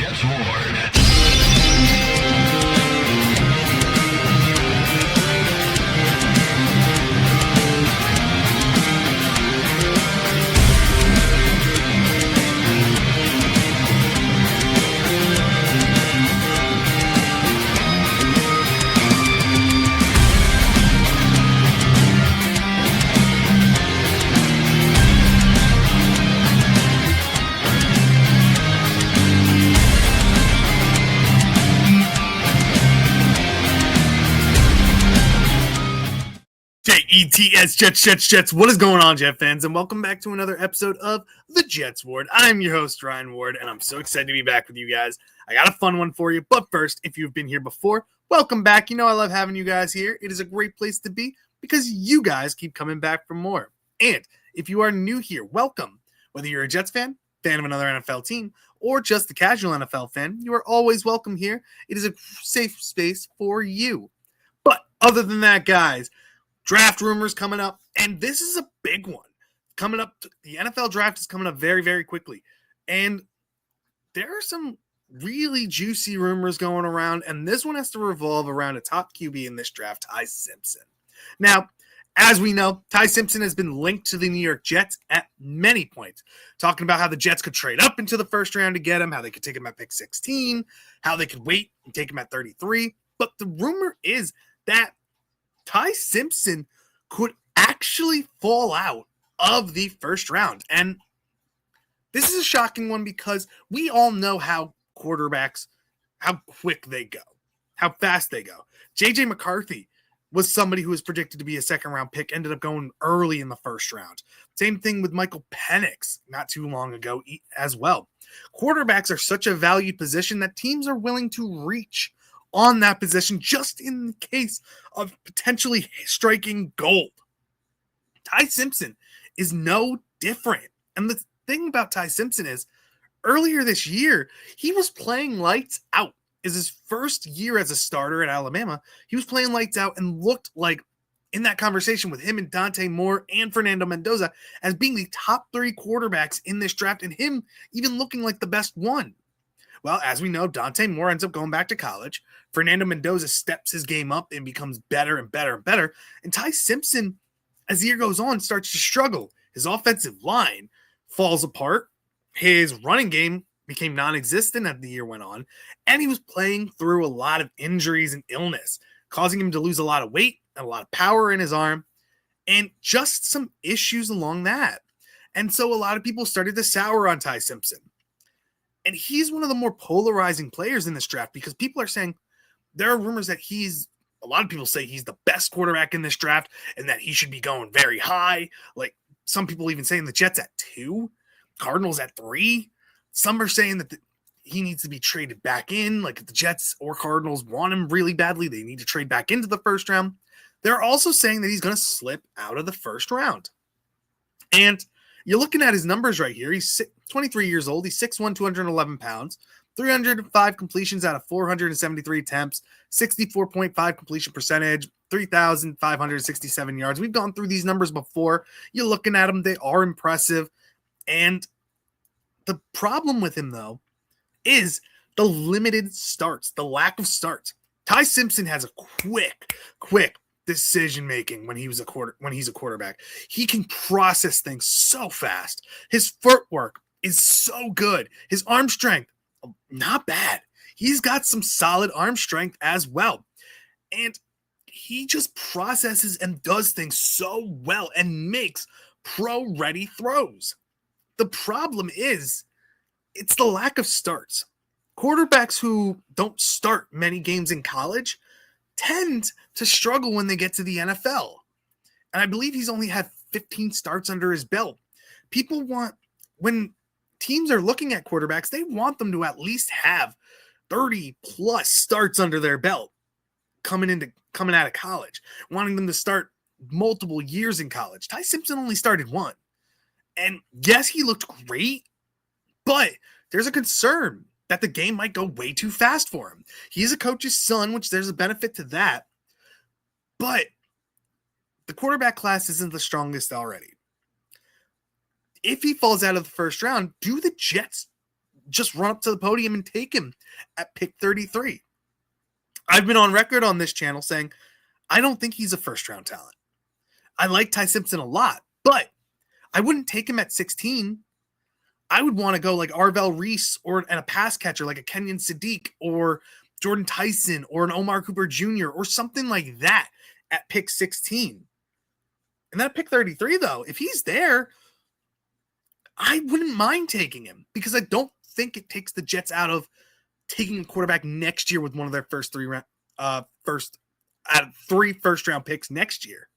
Jets Ward. Jets, Jets. What is going on, Jet fans? And welcome back to another episode of the Jets Ward. I'm your host, Ryan Ward, and I'm so excited to be back with you guys. I got a fun one for you, but first, if you've been here before, welcome back. You know I love having you guys here. It is a great place to be because you guys keep coming back for more. And if you are new here, welcome. Whether you're a Jets fan of another NFL team, or just a casual NFL fan, you are always welcome here. It is a safe space for you. But other than that, guys, draft rumors coming up, and this is a big one coming up. The NFL draft is coming up very, very quickly, and there are some really juicy rumors going around, and this one has to revolve around a top QB in this draft, Ty Simpson. Now, as we know, Ty Simpson has been linked to the New York Jets at many points, talking about how the Jets could trade up into the first round to get him, how they could take him at pick 16, how they could wait and take him at 33, but the rumor is that Ty Simpson could actually fall out of the first round. And this is a shocking one because we all know how quarterbacks, how quick they go, how fast they go. J.J. McCarthy was somebody who was predicted to be a second-round pick, ended up going early in the first round. Same thing with Michael Penix not too long ago as well. Quarterbacks are such a valued position that teams are willing to reach on that position just in the case of potentially striking gold. Ty Simpson is no different. And the thing about Ty Simpson is earlier this year, he was playing lights out. Is his first year as a starter at Alabama. He was playing lights out and looked like in that conversation with him and Dante Moore and Fernando Mendoza as being the top 3 quarterbacks in this draft and him even looking like the best one. Well, as we know, Dante Moore ends up going back to college. Fernando Mendoza steps his game up and becomes better and better and better. And Ty Simpson, as the year goes on, starts to struggle. His offensive line falls apart. His running game became non-existent as the year went on. And he was playing through a lot of injuries and illness, causing him to lose a lot of weight and a lot of power in his arm. And just some issues along that. And so a lot of people started to sour on Ty Simpson. And he's one of the more polarizing players in this draft because people are saying there are rumors that a lot of people say he's the best quarterback in this draft and that he should be going very high. Like some people even saying the Jets at 2, Cardinals at 3. Some are saying that he needs to be traded back in. Like if the Jets or Cardinals want him really badly, they need to trade back into the first round. They're also saying that he's going to slip out of the first round. And you're looking at his numbers right here. He's 23 years old. He's 6'1", 211 pounds, 305 completions out of 473 attempts, 64.5 completion percentage, 3,567 yards. We've gone through these numbers before. You're looking at them. They are impressive. And the problem with him, though, is the limited starts, the lack of starts. Ty Simpson has a quick decision making when he's a quarterback. He can process things so fast. His footwork is so good. His arm strength, not bad. He's got some solid arm strength as well. And he just processes and does things so well and makes pro-ready throws. The problem is it's the lack of starts. Quarterbacks who don't start many games in college tend to struggle when they get to the NFL. And I believe he's only had 15 starts under his belt. When teams are looking at quarterbacks, they want them to at least have 30 plus starts under their belt coming out of college, wanting them to start multiple years in college. Ty Simpson only started 1. And yes, he looked great, but there's a concern that the game might go way too fast for him. He's a coach's son, which there's a benefit to that. But the quarterback class isn't the strongest already. If he falls out of the first round, do the Jets just run up to the podium and take him at pick 33. I've been on record on this channel saying I don't think he's a first-round talent. I like Ty Simpson a lot, but I wouldn't take him at 16. I would want to go like Arvell Reese and a pass catcher like a Kenyon Sadiq or Jordan Tyson or an Omar Cooper Jr. or something like that at pick 16. And then at pick 33, though, if he's there, I wouldn't mind taking him because I don't think it takes the Jets out of taking a quarterback next year with one of their first three first-round picks next year.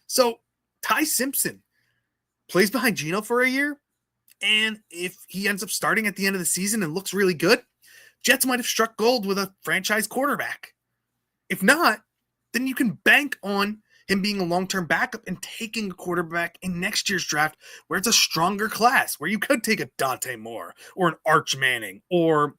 So Ty Simpson plays behind Geno for a year, and if he ends up starting at the end of the season and looks really good, Jets might have struck gold with a franchise quarterback. If not, then you can bank on him being a long-term backup and taking a quarterback in next year's draft where it's a stronger class, where you could take a Dante Moore or an Arch Manning or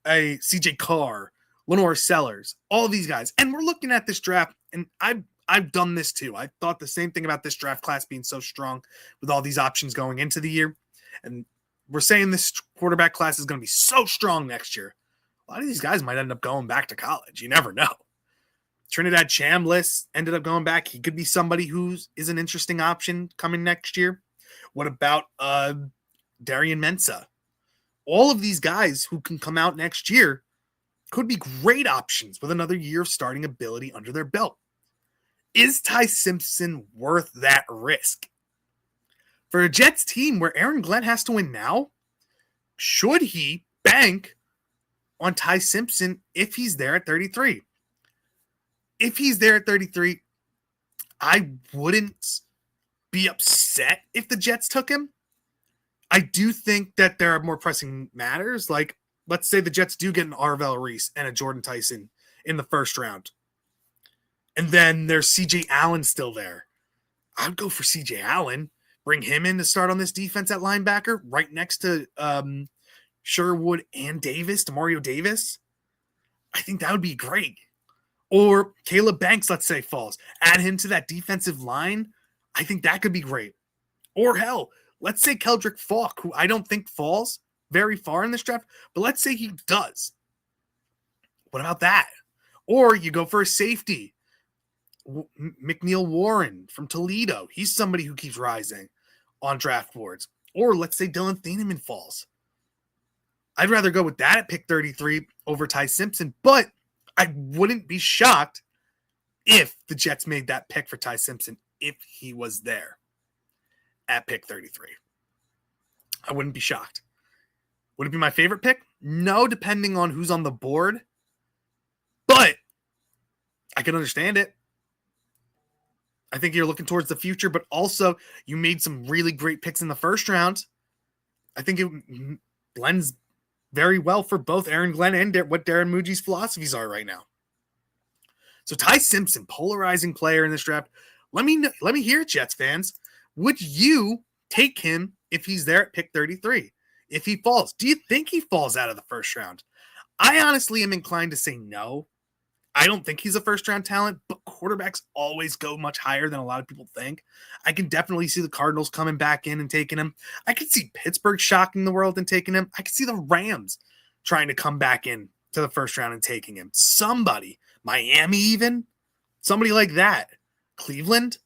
a CJ Carr, Lenore Sellers, all of these guys. And we're looking at this draft, and I've done this too. I thought the same thing about this draft class being so strong with all these options going into the year. And we're saying this quarterback class is going to be so strong next year. A lot of these guys might end up going back to college. You never know. Trinidad Chambliss ended up going back. He could be somebody who is an interesting option coming next year. What about Darian Mensah? All of these guys who can come out next year could be great options with another year of starting ability under their belt. Is Ty Simpson worth that risk? For a Jets team where Aaron Glenn has to win now, should he bank on Ty Simpson if he's there at 33? If he's there at 33, I wouldn't be upset if the Jets took him. I do think that there are more pressing matters. Like, let's say the Jets do get an Arvell Reese and a Jordan Tyson in the first round. And then there's CJ Allen still there. I'd go for CJ Allen. Bring him in to start on this defense at linebacker right next to Sherwood and Demario Davis. I think that would be great. Or Caleb Banks, let's say, falls. Add him to that defensive line. I think that could be great. Or hell, let's say Keldrick Falk, who I don't think falls very far in this draft, but let's say he does. What about that? Or you go for a safety. McNeil Warren from Toledo. He's somebody who keeps rising on draft boards. Or let's say Dylan Thieneman falls. I'd rather go with that at pick 33 over Ty Simpson, but I wouldn't be shocked if the Jets made that pick for Ty Simpson if he was there at pick 33. I wouldn't be shocked. Would it be my favorite pick? No, depending on who's on the board. But I can understand it. I think you're looking towards the future, but also you made some really great picks in the first round. I think it blends very well for both Aaron Glenn and what Darren Muji's philosophies are right now. So Ty Simpson, polarizing player in this draft. Let me hear it, Jets fans. Would you take him if he's there at pick 33? If he falls, do you think he falls out of the first round? I honestly am inclined to say no. I don't think he's a first-round talent, but quarterbacks always go much higher than a lot of people think. I can definitely see the Cardinals coming back in and taking him. I could see Pittsburgh shocking the world and taking him. I could see the Rams trying to come back in to the first round and taking him. Somebody, Miami even, somebody like that. Cleveland,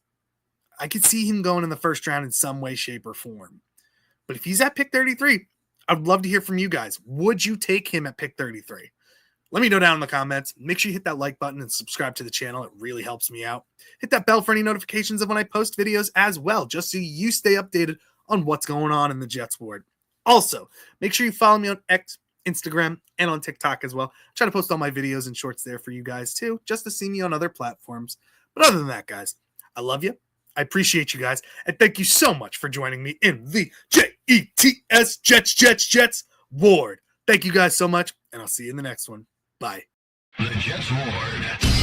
I could see him going in the first round in some way, shape, or form. But if he's at pick 33, I'd love to hear from you guys. Would you take him at pick 33? Let me know down in the comments. Make sure you hit that like button and subscribe to the channel. It really helps me out. Hit that bell for any notifications of when I post videos as well, just so you stay updated on what's going on in the Jets world. Also, make sure you follow me on X, Instagram, and on TikTok as well. I try to post all my videos and shorts there for you guys too, just to see me on other platforms. But other than that, guys, I love you. I appreciate you guys. And thank you so much for joining me in the JETS Jets Ward. Thank you guys so much, and I'll see you in the next one. Bye. The Jets Ward.